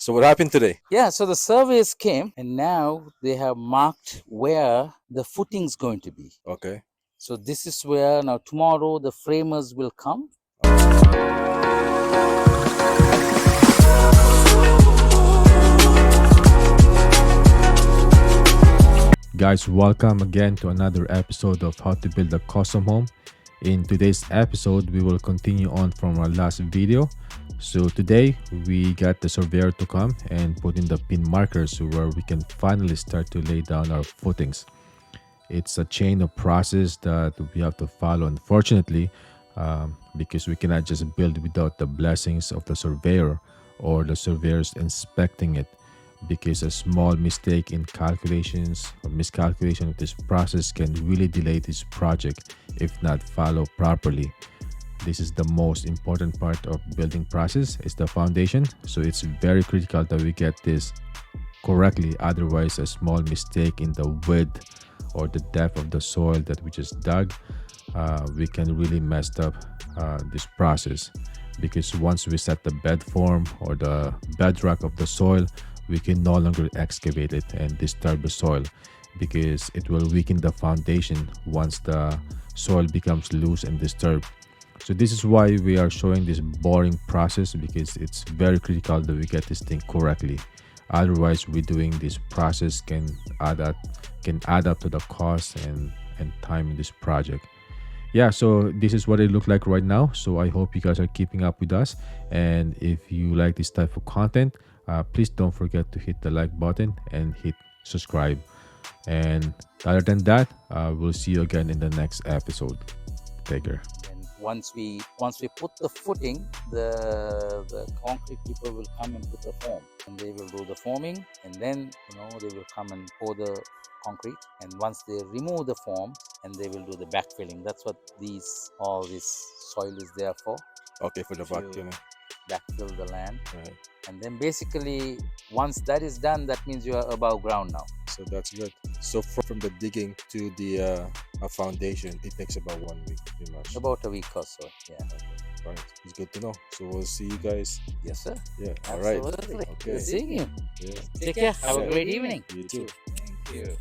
So what happened today? Yeah, so the surveys came and now they have marked where the footing's going to be. Okay. So this is where now tomorrow the framers will come. Guys, welcome again to another episode of How to Build a Custom Home. In today's episode, we will continue on from our last video. So today, we got the surveyor to come and put in the pin markers where we can finally start to lay down our footings. It's a chain of process that we have to follow, unfortunately, because we cannot just build without the blessings of the surveyor or the surveyors inspecting it, because a small mistake in calculations or miscalculation of this process can really delay this project if not followed properly. This is the most important part of building process, is the foundation. So it's very critical that we get this correctly. Otherwise, a small mistake in the width or the depth of the soil that we just dug, we can really mess up this process, because once we set the bed form or the bedrock of the soil, we can no longer excavate it and disturb the soil, because it will weaken the foundation once the soil becomes loose and disturbed. So this is why we are showing this boring process, because it's very critical that we get this thing correctly. Otherwise, redoing this process can add up to the cost and time in this project. Yeah, so this is what it looked like right now. So I hope you guys are keeping up with us, and if you like this type of content, please don't forget to hit the like button and hit subscribe. And other than that, we'll see you again in the next episode. Take care. And once we put the footing, the concrete people will come and put the form, and they will do the forming, and then they will come and pour the concrete. And once they remove the form, and they will do the backfilling. That's what all this soil is there for. Okay, for the vacuum. Backfill the land. Right. And then basically, once that is done, that means you are above ground now. So that's good. So from the digging to the foundation, it takes about 1 week, pretty much. About a week or so. Yeah. Okay. Right. It's good to know. So we'll see you guys. Yes, sir. Yeah. All right. Absolutely. Okay. Good seeing you. Yeah. Take care. Have a great evening. You too. Thank you.